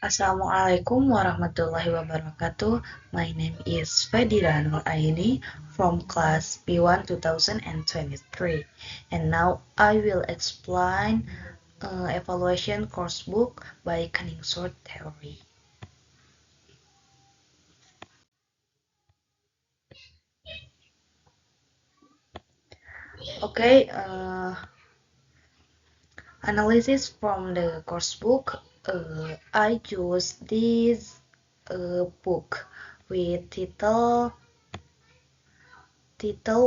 Assalamualaikum warahmatullahi wabarakatuh. My name is Fadira Nur Aini from class B1 2023. And now I will explain evaluation course book by Koningsword Theory. Okay, analysis from the course book. I choose this book with title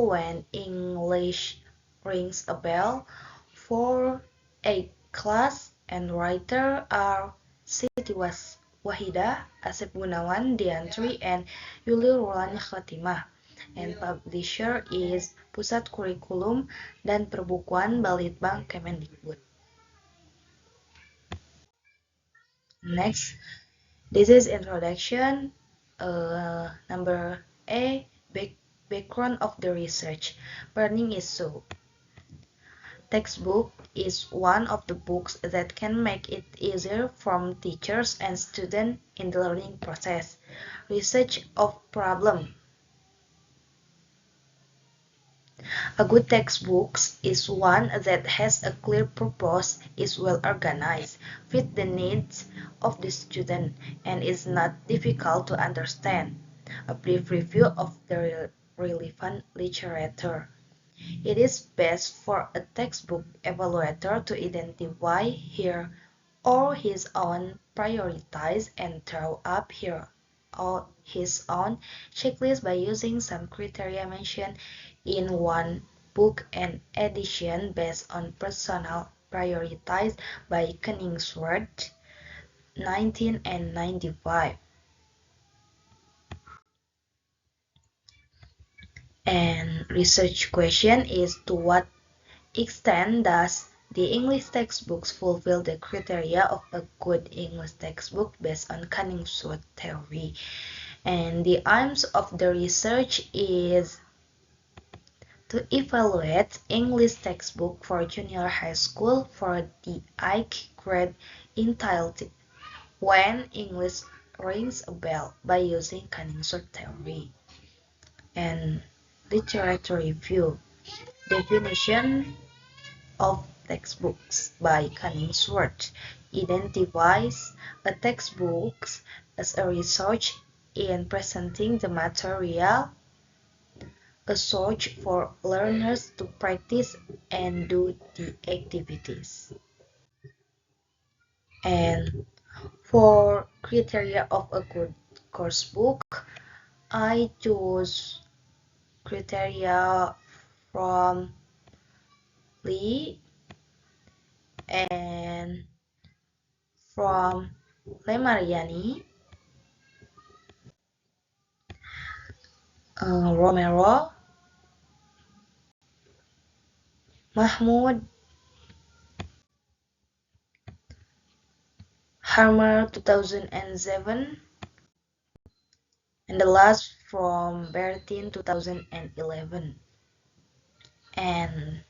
When English Rings a Bell for a class, and writer are Siti Wahida, Asep Gunawan, Diantri, and Yuli Rulani Khatimah. And publisher is Pusat Kurikulum dan Perbukuan Balitbang Kemendikbud. Next, this is introduction. Number A, background of the research. Learning is so. Textbook is one of the books that can make it easier for teachers and students in the learning process. Research of problem. A good textbook is one that has a clear purpose, is well organized, fits the needs of the student, and is not difficult to understand. A brief review of the relevant literature. It is best for a textbook evaluator to identify her or his own priorities and draw up her or his own checklist by using some criteria mentioned in one book and edition based on personal priorities by Koningsword 1995. And research question is, to what extent does the English textbooks fulfill the criteria of a good English textbook based on Koningsword theory? And the aims of the research is to evaluate English textbook for junior high school for the 8th grade entitled When English Rings a Bell by using Koningsword theory. And literature review. Definition of textbooks by Koningsword identifies a textbook as a research in presenting the material, a source for learners to practice and do the activities. And for criteria of a good course book, I choose criteria from Lee and from Lemariani, Romero, Mahmoud, Harmer 2007, and the last from Bertin 2011. And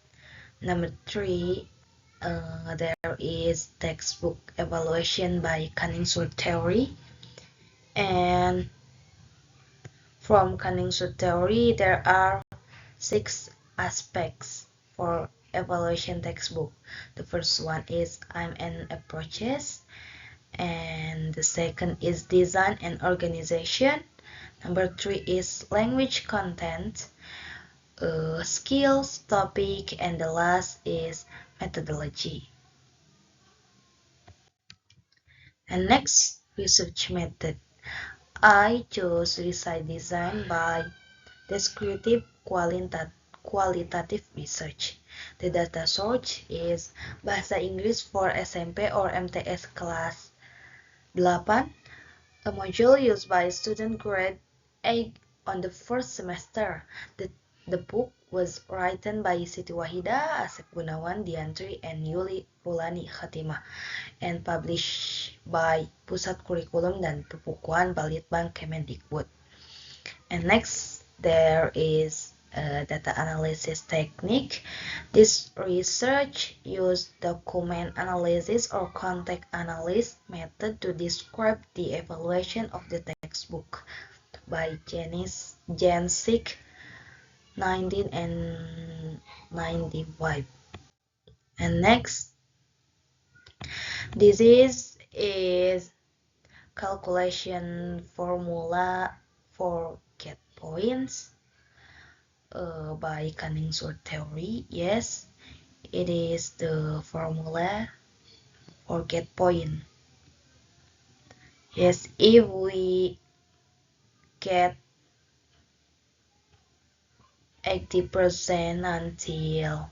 number 3, there is textbook evaluation by Koningsword theory. And from Koningsword theory, there are 6 aspects for evaluation textbook. The first one is aim and approaches, and the second is design and organization. Number 3 is language content, skills, topic, and the last is methodology. And next, research method. I chose research design by descriptive qualitative research. The data source is Bahasa Inggris for SMP or MTS kelas 8, a module used by student grade 8 on the first semester. The book was written by Siti Wahida, Asep Gunawan, Diantri, and Yuli Rulani Khatimah, and published by Pusat Kurikulum dan Perbukuan Balitbang Kemendikbud. And next, there is data analysis technique. This research used document analysis or context analysis method to describe the evaluation of the textbook by Jancic 1995. And next, this is calculation formula for get points by Canning-Sword theory. Yes, it is the formula for get point. Yes, if we get 80% until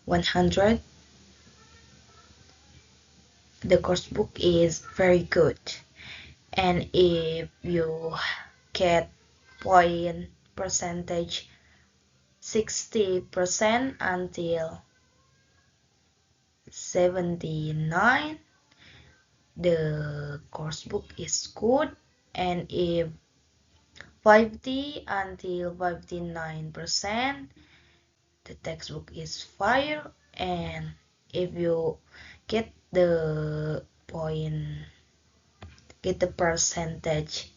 100, the course book is very good. And if you get point percentage 60% until 79, the course book is good. And if 50 until 59%, the textbook is fire. And if you get the percentage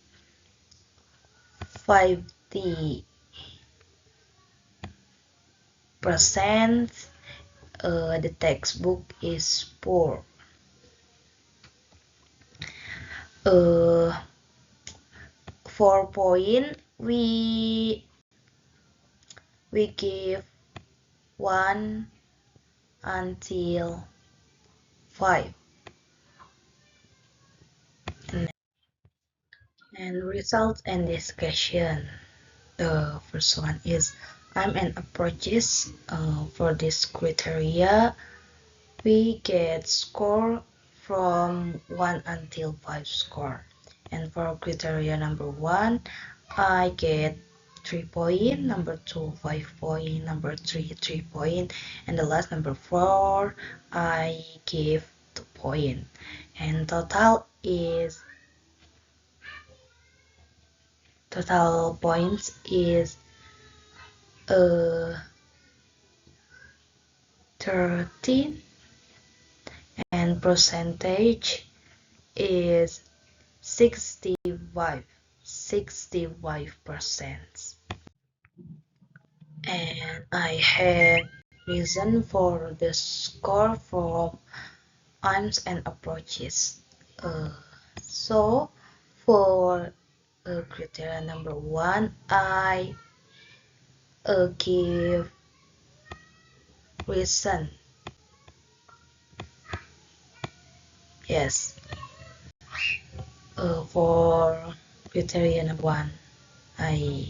50%, the textbook is poor. 4 point, we give 1 until 5. And results and discussion. The first one is I'm and approaches. For this criteria, we get score from 1 until 5 score. And for criteria number 1, I get 3 point, number 2 5 point, number 3 3 point, and the last number 4 I give 2 point. And total points is 13, and percentage is 65%. And I have reason for the score from aims and approaches. So for criteria number 1, I give reason. Yes. For criteria number 1, I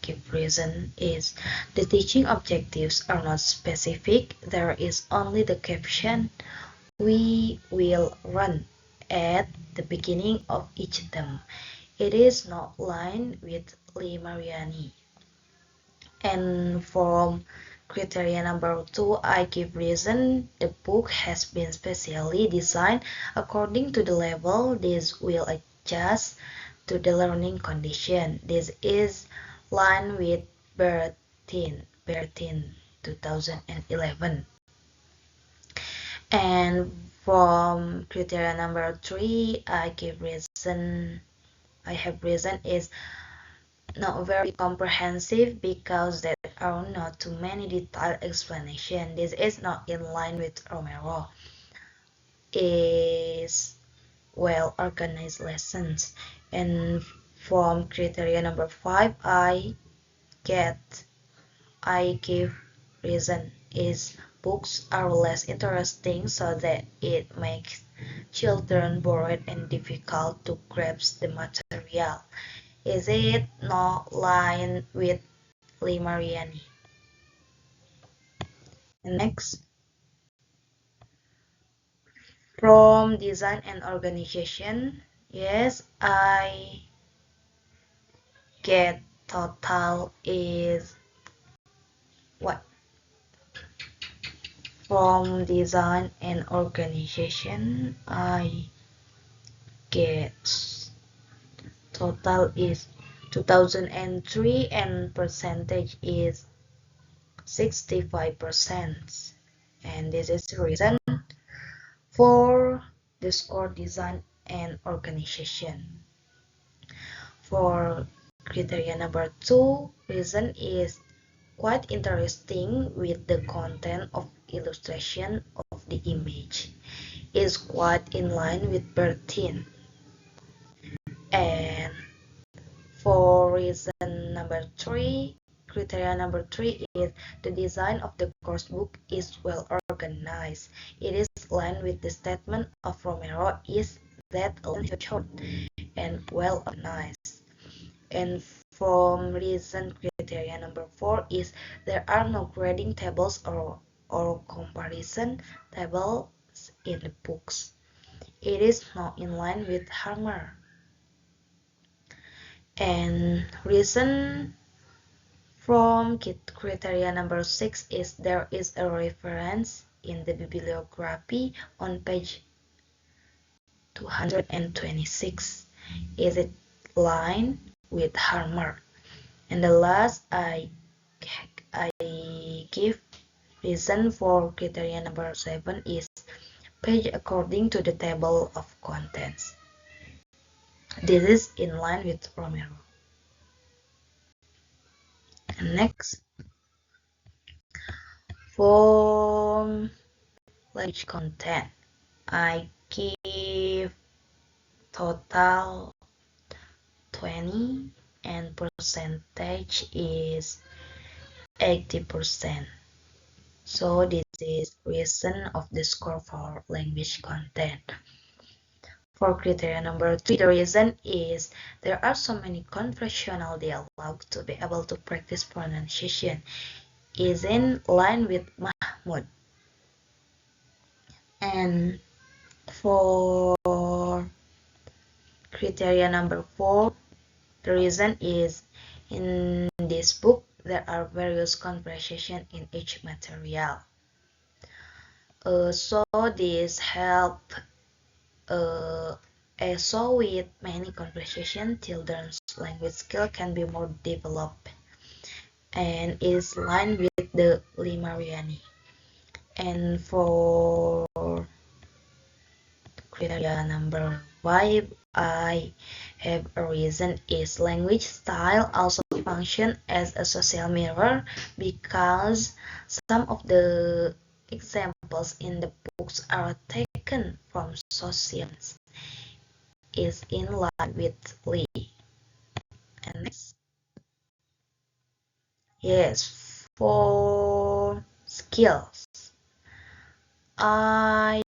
give reason is the teaching objectives are not specific. There is only the caption we will run at the beginning of each term. It is not lined with Lee Mariani. And from criteria number 2, I give reason the book has been specially designed according to the level. This will adjust to the learning condition. This is line with Bertin 2011. And from criteria number 3, I have reason is not very comprehensive because there are not too many detailed explanation. This is not in line with Romero. Is well organized lessons. And from criteria number 5, I give reason is books are less interesting so that it makes children bored and difficult to grasp the material. Is it not lined with Lee Mariani? And next, from design and organization, yes, I get total is what? From design and organization, I get total is 2003 and percentage is 65%. And this is the reason for the score design and organization. For criteria number 2, reason is quite interesting with the content of illustration of the image is quite in line with 13. And for reason number 3, criteria number 3 is the design of the course book is well organized. It is aligned with the statement of Romero is that a short and well organized. And from reason criteria number 4 is there are no grading tables or comparison tables in the books. It is not in line with Harmer. And reason from criteria number 6 is there is a reference in the bibliography on page 226. Is it line with Harmer? And the last I give reason for criteria number 7 is page according to the table of contents. This is in line with Romero. And next, for language content, I give total 20 and percentage is 80%. So this is reason of the score for language content. For criteria number 3, the reason is there are so many conversational dialogues to be able to practice pronunciation is in line with Mahmud. And for criteria number 4, the reason is in this book there are various conversations in each material. So this help so with many conversation, children's language skill can be more developed and is aligned with the Limariani. And for criteria number 5, I have a reason is language style also function as a social mirror because some of the examples in the books are taken from socians is in line with Lee. And next, yes, for skills, I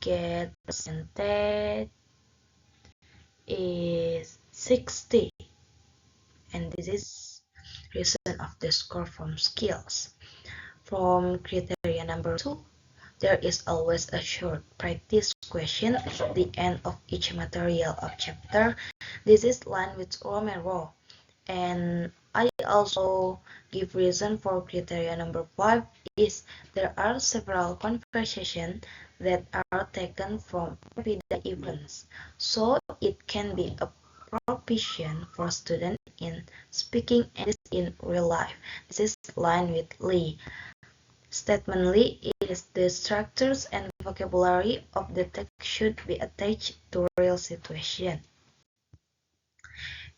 get percentage is 60, and this is reason of the score from skills. From criteria number 2, there is always a short practice question at the end of each material of chapter. This is line with Romero. And I also give reason for criteria number 5 is there are several conversations that are taken from everyday events. So it can be a proficient for students in speaking English in real life. This is line with Lee. Statement Lee is the structures and vocabulary of the text should be attached to real situation.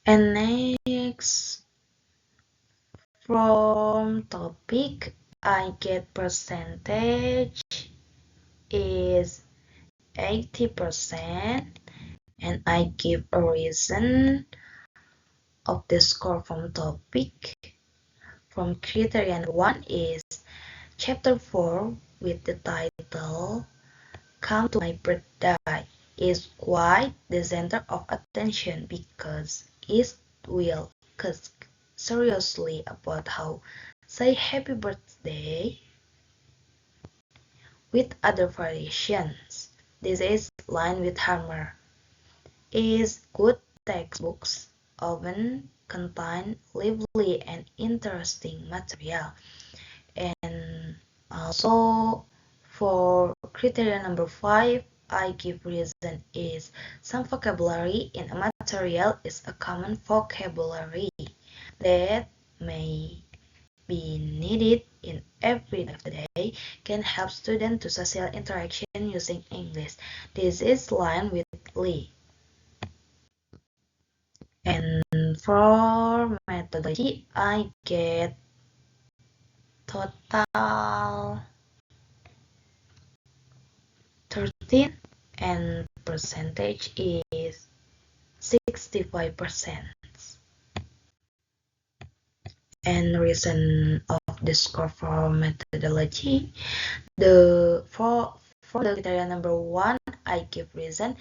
And next, from topic, I get percentage is 80%, and I give a reason of the score from topic. From criteria 1 is chapter 4 with the title Come to My Birthday is quite the center of attention because it will ask seriously about how say happy birthday with other variations. This is line with Harmer. Is good textbooks often contain lively and interesting material. And also for criteria number 5, I give reason is some vocabulary in a material is a common vocabulary that may be needed in every day of the day can help students to social interaction using English. This is line with Lee. And for methodology, I get total 13 and percentage is 65%. And reason of the score for methodology, for the criteria number 1, I give reason.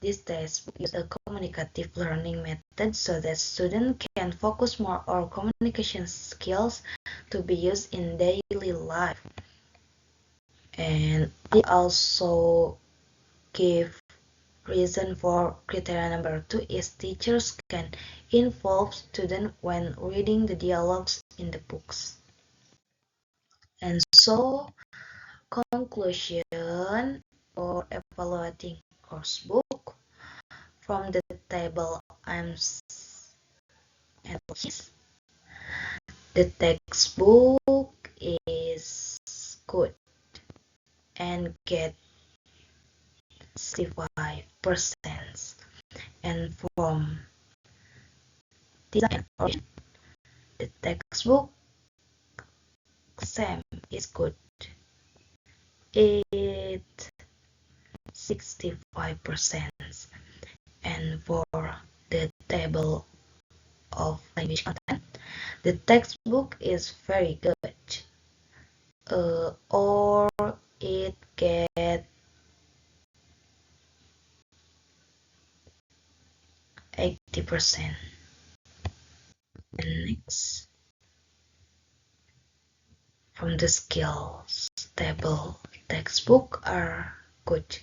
This test is a communicative learning method so that students can focus more on communication skills to be used in daily life. And I also give reason for criteria number 2 is teachers can involve students when reading the dialogues in the books. And so, conclusion or evaluating course book from the table aims and policies. The textbook is good and get 65%. And from design and origin, the textbook same is good. It 65%. And for the table of language content, the textbook is very good. Or it get 80%. And next, from the skills table, textbook are good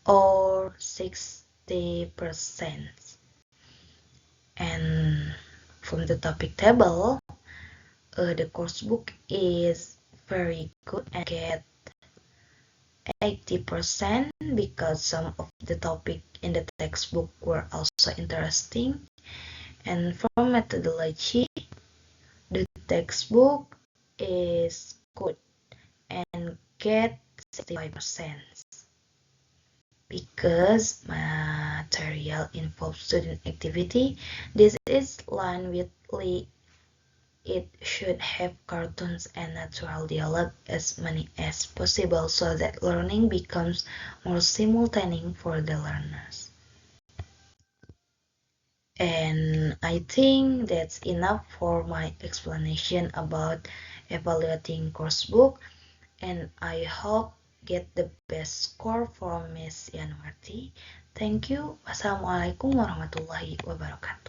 or 60%. And from the topic table, the course book is very good and get 80% because some of the topic in the textbook were also interesting. And from methodology, the textbook is good and get 65% because material involves student activity. This is line with Lee. It should have cartoons and natural dialogue as many as possible so that learning becomes more simultaneous for the learners. And I think that's enough for my explanation about evaluating coursebook, and I hope get the best score from Miss Yanwarti. Thank you. Wassalamualaikum warahmatullahi wabarakatuh.